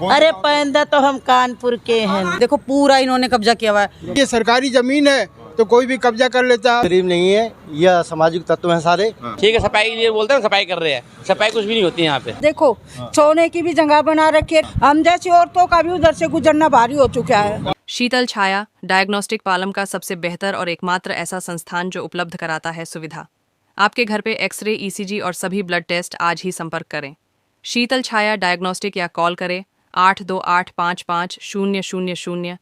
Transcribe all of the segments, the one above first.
अरे पैदा तो हम कानपुर के हैं। देखो पूरा इन्होंने कब्जा किया हुआ है। ये सरकारी जमीन है तो कोई भी कब्जा कर लेता है। गरीब नहीं है, यह सामाजिक तत्व हैं सारे। ठीक है, सफाई ये बोलते हैं, सफाई कर रहे हैं, सफाई कुछ भी नहीं होती यहाँ पे। देखो सोने की भी जगह बना रखी है, हम जैसी औरतों का भी उधर से गुजरना भारी हो चुका है। शीतल छाया डायग्नोस्टिक पालम का सबसे बेहतर और एकमात्र ऐसा संस्थान जो उपलब्ध कराता है सुविधा। आपके घर पे एक्सरे, ईसीजी और सभी ब्लड टेस्ट आज ही संपर्क करें। शीतल छाया डायग्नोस्टिक या कॉल करें 82855000।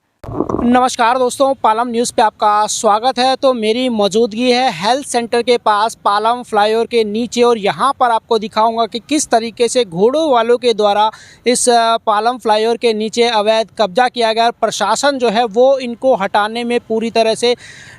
नमस्कार दोस्तों, पालम न्यूज़ पे आपका स्वागत है। तो मेरी मौजूदगी है हेल्थ सेंटर के पास पालम फ्लाईओवर के नीचे, और यहाँ पर आपको दिखाऊंगा कि किस तरीके से घोड़ों वालों के द्वारा इस पालम फ्लाईओवर के नीचे अवैध कब्जा किया गया। प्रशासन जो है वो इनको हटाने में पूरी तरह से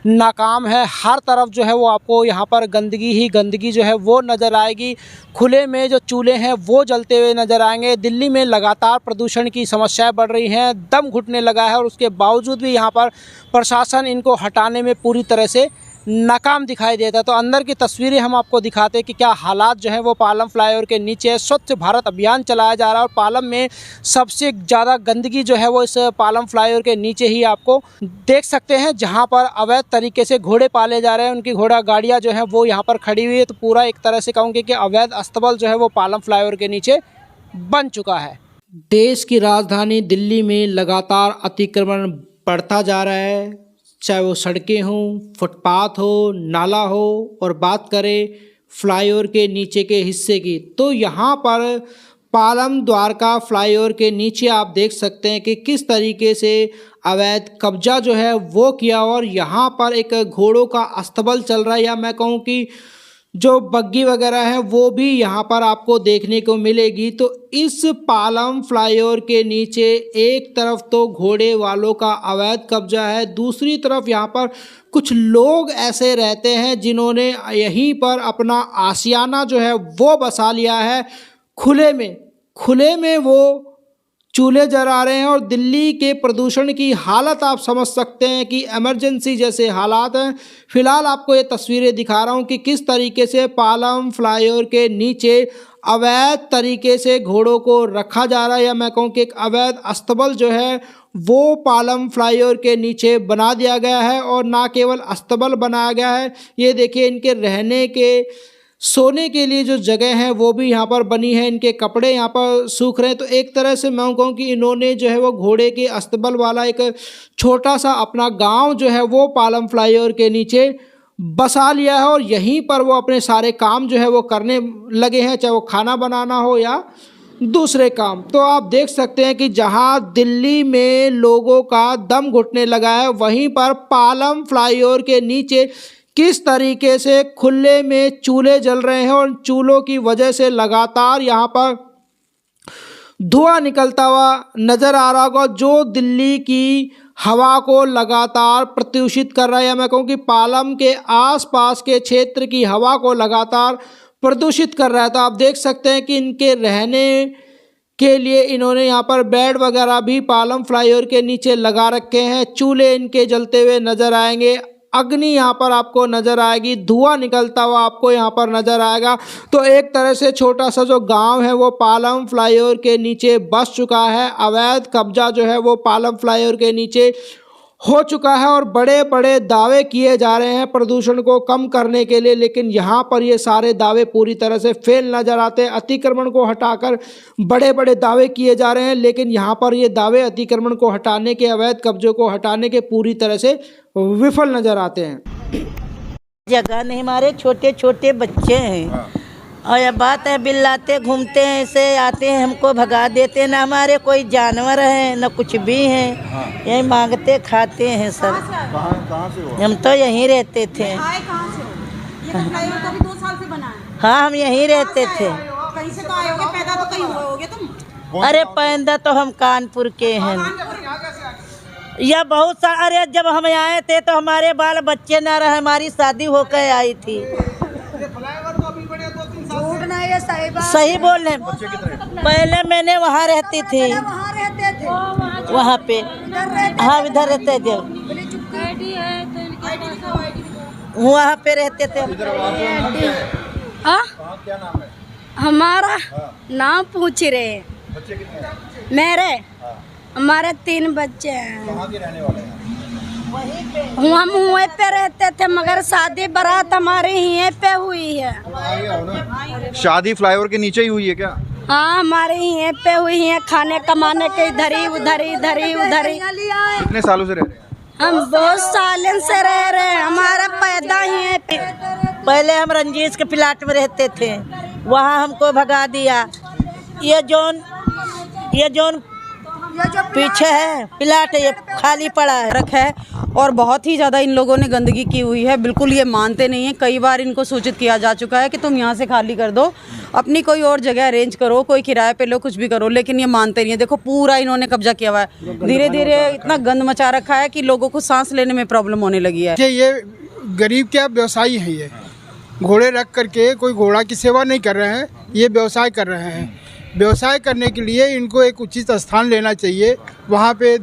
नाकाम है। हर तरफ जो है वो आपको यहाँ पर गंदगी ही गंदगी जो है वो नज़र आएगी। खुले में जो चूल्हे हैं वो जलते हुए नज़र आएंगे। दिल्ली में लगातार प्रदूषण की समस्याएं बढ़ रही हैं, दम घुटने लगा है, और उसके बावजूद भी यहाँ पर प्रशासन इनको हटाने में पूरी तरह से नाकाम दिखाई देता है। तो अंदर की तस्वीरें हम आपको दिखाते हैं कि क्या हालात जो है वो पालम फ्लाईओवर के नीचे है। स्वच्छ भारत अभियान चलाया जा रहा है और पालम में सबसे ज़्यादा गंदगी जो है वो इस पालम फ्लाईओवर के नीचे ही आपको देख सकते हैं, जहाँ पर अवैध तरीके से घोड़े पाले जा रहे हैं। उनकी घोड़ा गाड़ियाँ जो है वो यहाँ पर खड़ी हुई है। तो पूरा एक तरह से कहूँगी कि अवैध अस्तबल जो है वो पालम फ्लाईओवर के नीचे बन चुका है। देश की राजधानी दिल्ली में लगातार अतिक्रमण बढ़ता जा रहा है, चाहे वो सड़कें हों, फुटपाथ हो, नाला हो, और बात करें फ्लाईओवर के नीचे के हिस्से की, तो यहाँ पर पालम द्वारका फ्लाईओवर के नीचे आप देख सकते हैं कि किस तरीके से अवैध कब्जा जो है वो किया, और यहाँ पर एक घोड़ों का अस्तबल चल रहा है, या मैं कहूँ कि जो बग्गी वगैरह है वो भी यहाँ पर आपको देखने को मिलेगी। तो इस पालम फ्लाईओवर के नीचे एक तरफ तो घोड़े वालों का अवैध कब्जा है, दूसरी तरफ यहाँ पर कुछ लोग ऐसे रहते हैं जिन्होंने यहीं पर अपना आशियाना जो है वो बसा लिया है। खुले में वो चूल्हे जला रहे हैं, और दिल्ली के प्रदूषण की हालत आप समझ सकते हैं कि इमरजेंसी जैसे हालात हैं। फिलहाल आपको ये तस्वीरें दिखा रहा हूँ कि किस तरीके से पालम फ्लाईओवर के नीचे अवैध तरीके से घोड़ों को रखा जा रहा है, या मैं कहूँ कि एक अवैध अस्तबल जो है वो पालम फ्लाईओवर के नीचे बना दिया गया है। और ना केवल अस्तबल बनाया गया है, ये देखिए इनके रहने के सोने के लिए जो जगह है वो भी यहाँ पर बनी है। इनके कपड़े यहाँ पर सूख रहे हैं। तो एक तरह से मैं कहूँ कि इन्होंने जो है वो घोड़े के अस्तबल वाला एक छोटा सा अपना गांव जो है वो पालम फ्लाईओवर के नीचे बसा लिया है, और यहीं पर वो अपने सारे काम जो है वो करने लगे हैं, चाहे वो खाना बनाना हो या दूसरे काम। तो आप देख सकते हैं कि जहां दिल्ली में लोगों का दम घुटने लगा है, वहीं पर पालम फ्लाईओवर के नीचे किस तरीके से खुले में चूल्हे जल रहे हैं, और चूल्हों की वजह से लगातार यहाँ पर धुआं निकलता हुआ नज़र आ रहा होगा, जो दिल्ली की हवा को लगातार प्रदूषित कर रहा है, या मैं कहूँ कि पालम के आसपास के क्षेत्र की हवा को लगातार प्रदूषित कर रहा है। तो आप देख सकते हैं कि इनके रहने के लिए इन्होंने यहाँ पर बेड वगैरह भी पालम फ्लाईओवर के नीचे लगा रखे हैं। चूल्हे इनके जलते हुए नज़र आएंगे, अग्नि यहाँ पर आपको नज़र आएगी, धुआं निकलता हुआ आपको यहाँ पर नज़र आएगा। तो एक तरह से छोटा सा जो गांव है वो पालम फ्लाईओवर के नीचे बस चुका है। अवैध कब्जा जो है वो पालम फ्लाईओवर के नीचे हो चुका है, और बड़े बड़े दावे किए जा रहे हैं प्रदूषण को कम करने के लिए, लेकिन यहाँ पर ये सारे दावे पूरी तरह से फेल नज़र आते हैं। अतिक्रमण को हटाकर बड़े बड़े दावे किए जा रहे हैं, लेकिन यहाँ पर ये दावे अतिक्रमण को हटाने के, अवैध कब्जों को हटाने के पूरी तरह से विफल नज़र आते हैं। जगह नहीं, हमारे छोटे छोटे बच्चे हैं, और यह बात है बिल्लाते घूमते हैं, ऐसे आते हैं हमको भगा देते हैं। ना हमारे कोई जानवर हैं न कुछ भी हैं, यही मांगते खाते हैं सर। कहाँ से हो? हम तो यहीं रहते थे। हाँ, हम यहीं रहते थे। कहीं से तो आए होगे, पैदा तो कहीं हुए होगे तुम? अरे पैदा तो हम कानपुर के हैं। या बहुत सारा, अरे जब हम आए थे तो हमारे बाल बच्चे ना रहे, हमारी शादी होकर आई थी। सही बोल रहे, पहले मैंने वहाँ रहती थी, वहाँ पे, हाँ इधर रहते थे, वहाँ पे रहते थे। हमारा नाम पूछ रहे हैं। मेरे हमारे 3 बच्चे हैं। कहाँ के रहने वाले हैं? हम वहीं पे रहते थे मगर शादी बारात हमारे यहीं पे हुई है। शादी फ्लाईओवर के नीचे ही हुई है क्या? हाँ हमारे यहीं पे हुई है। खाने कमाने के इधर ही उधर ही। कितने सालों से रह रहे हैं? हम बहुत सालों से रह रहे हैं। हमारा पैदा ही है। पहले हम रंजीश के प्लाट में रहते थे, वहाँ हमको भगा दिया। ये जोन पीछे है प्लाट, ये खाली पड़ा है है और बहुत ही ज़्यादा इन लोगों ने गंदगी की हुई है। बिल्कुल ये मानते नहीं हैं। कई बार इनको सूचित किया जा चुका है कि तुम यहाँ से खाली कर दो, अपनी कोई और जगह अरेंज करो, कोई किराए पे लो, कुछ भी करो, लेकिन ये मानते नहीं है। देखो पूरा इन्होंने कब्जा किया हुआ है। धीरे धीरे इतना गंद मचा रखा है कि लोगों को सांस लेने में प्रॉब्लम होने लगी है। कि ये गरीब क्या व्यवसायी है, ये घोड़े रख करके कोई घोड़ा की सेवा नहीं कर रहे हैं, ये व्यवसाय कर रहे हैं। व्यवसाय करने के लिए इनको एक उचित स्थान लेना चाहिए, वहाँ पे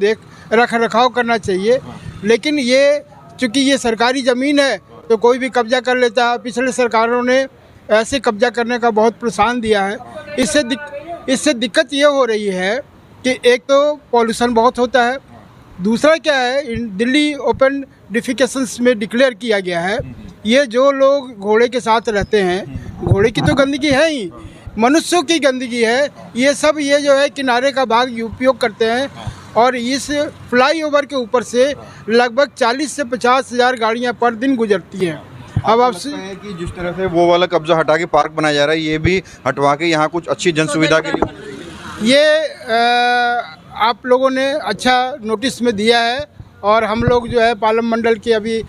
रख रखाव करना चाहिए। लेकिन ये चूँकि ये सरकारी ज़मीन है तो कोई भी कब्जा कर लेता है। पिछले सरकारों ने ऐसे कब्जा करने का बहुत प्रोत्साहन दिया है। इससे दिक्कत ये हो रही है कि एक तो पॉल्यूशन बहुत होता है, दूसरा क्या है, दिल्ली ओपन डिफिकेशंस में डिक्लेयर किया गया है। ये जो लोग घोड़े के साथ रहते हैं, घोड़े की तो गंदगी है ही, मनुष्यों की गंदगी है। ये सब ये जो है किनारे का भाग उपयोग करते हैं और इस फ्लाईओवर के ऊपर से लगभग 40 से 50 हज़ार गाड़ियाँ पर दिन गुजरती हैं। अब आप कि जिस तरह से वो वाला कब्जा हटा के पार्क बनाया जा रहा है, ये भी हटवा के यहाँ कुछ अच्छी जन सुविधा के लिए ये आप लोगों ने अच्छा नोटिस में दिया है और हम लोग जो है पालम मंडल के अभी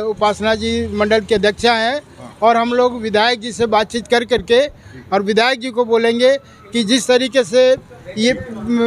उपासना जी मंडल के अध्यक्ष हैं और हम लोग विधायक जी से बातचीत करके और विधायक जी को बोलेंगे कि जिस तरीके से ये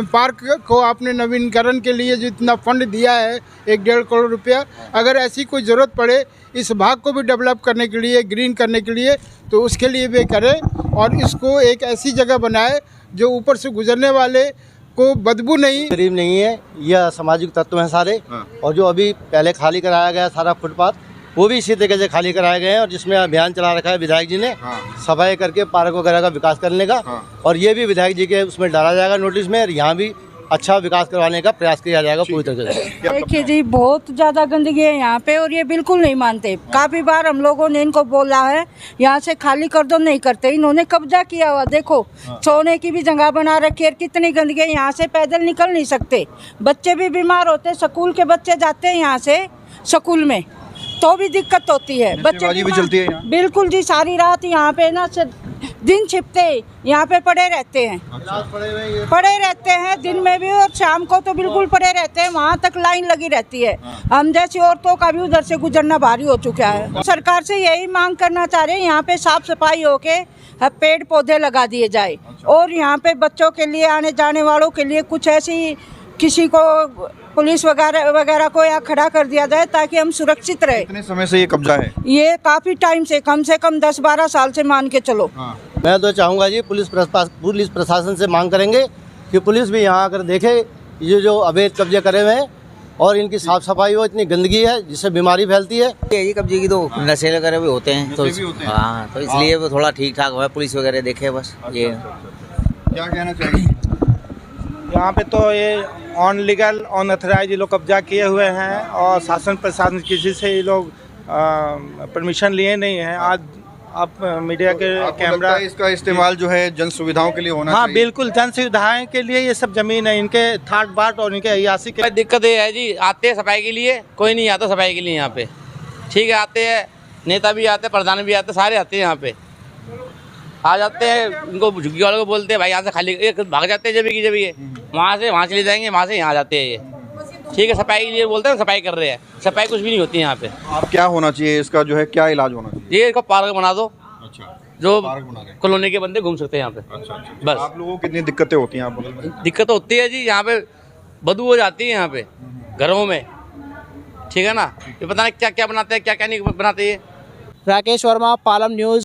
पार्क को आपने नवीनीकरण के लिए जो इतना फंड दिया है 1-1.5 करोड़ रुपया, अगर ऐसी कोई ज़रूरत पड़े इस भाग को भी डेवलप करने के लिए, ग्रीन करने के लिए, तो उसके लिए भी करें और इसको एक ऐसी जगह बनाए जो ऊपर से गुजरने वाले को बदबू नहीं। गरीब नहीं है, यह सामाजिक तत्व हैं सारे। और जो अभी पहले खाली कराया गया सारा फुटपाथ, वो भी इसी तरीके से खाली कराए गए हैं और जिसमें अभियान चला रखा है विधायक जी ने सफाई करके पार्क वगैरह का विकास करने का। और ये भी विधायक जी के उसमें डाला जाएगा नोटिस में, और यहाँ भी अच्छा विकास करवाने का प्रयास किया जाएगा पूरी तरीके से। देखिए जी बहुत ज़्यादा गंदगी है यहाँ पे और ये बिल्कुल नहीं मानते। काफ़ी बार हम लोगों ने इनको बोला है यहाँ से खाली कर दो, नहीं करते। इन्होंने कब्जा किया हुआ, देखो सोने की भी जगह बना रखी है। कितनी गंदगी है, यहाँ से पैदल निकल नहीं सकते, बच्चे भी बीमार होते। स्कूल के बच्चे जाते हैं यहाँ से स्कूल में तो भी दिक्कत होती है। बच्चे भी चलती है यहाँ? बिल्कुल जी, सारी रात यहाँ पे ना दिन छिपते यहाँ पे पड़े रहते हैं, पड़े रहते हैं दिन में भी और शाम को तो बिल्कुल पड़े रहते हैं। वहाँ तक लाइन लगी रहती है। हम जैसी औरतों का भी उधर से गुजरना भारी हो चुका है। सरकार से यही मांग करना चाह रहे हैं यहाँ पे साफ सफाई होके पेड़ पौधे लगा दिए जाए और यहाँ पे बच्चों के लिए, आने जाने वालों के लिए कुछ ऐसी किसी को पुलिस वगैरह को यहाँ खड़ा कर दिया जाए ताकि हम सुरक्षित रहे। कितने समय से ये कब्जा है? ये काफी टाइम से, कम 10-12 साल से मान के चलो। मैं तो चाहूँगा जी पुलिस प्रशासन से मांग करेंगे कि पुलिस भी यहाँ आकर देखे ये जो अवैध कब्जे करे हुए हैं और इनकी साफ सफाई हो। इतनी गंदगी है जिससे बीमारी फैलती है। यही कब्जे की तो नशे वगैरह भी होते हैं तो हाँ, तो इसलिए वो थोड़ा ठीक ठाक हुआ, पुलिस वगैरह देखे बस। ये क्या कहना चाहिए? यहाँ पे तो ये अनलीगल अनऑथराइज ये लोग कब्जा किए हुए हैं और शासन प्रशासन किसी से ये लोग परमिशन लिए नहीं है। आज आप मीडिया के कैमरा, इसका इस्तेमाल जो है जन सुविधाओं के लिए होना चाहिए। हाँ बिल्कुल, जन सुविधाएं के लिए ये सब जमीन है इनके थाट बाट और इनके अयासी के। दिक्कत ये है जी, आते हैं सफाई के लिए, कोई नहीं आता सफाई के लिए यहाँ पे। ठीक है, आते हैं नेता भी आते हैं, प्रधान भी आते हैं, सारे आते हैं यहाँ पे। आ जाते हैं, उनको झुग्गी वालों को बोलते हैं भाई यहाँ से खाली, भाग जाते हैं जब ये वहाँ से वहाँ चले जाएंगे, वहाँ से यहाँ जाते हैं ये। ठीक है, सफाई के लिए बोलते हैं, सफाई कर रहे हैं, सफाई कुछ भी नहीं होती है यहाँ पे। आप क्या होना चाहिए इसका, जो है क्या इलाज होना चाहिए? ये इसको पार्क बना दो। अच्छा, जो पार्क बना रहे, कॉलोनी के बंदे घूम सकते हैं यहाँ पे। अच्छा, अच्छा। बस। आप लोगों को कितनी दिक्कतें होती हैं? आप दिक्कत होती है जी, यहाँ पे बदबू हो जाती है यहाँ पे घरों में। ठीक है ना, ये पता नहीं क्या क्या बनाते हैं, क्या क्या नहीं बनाते। राकेश वर्मा, पालम न्यूज़।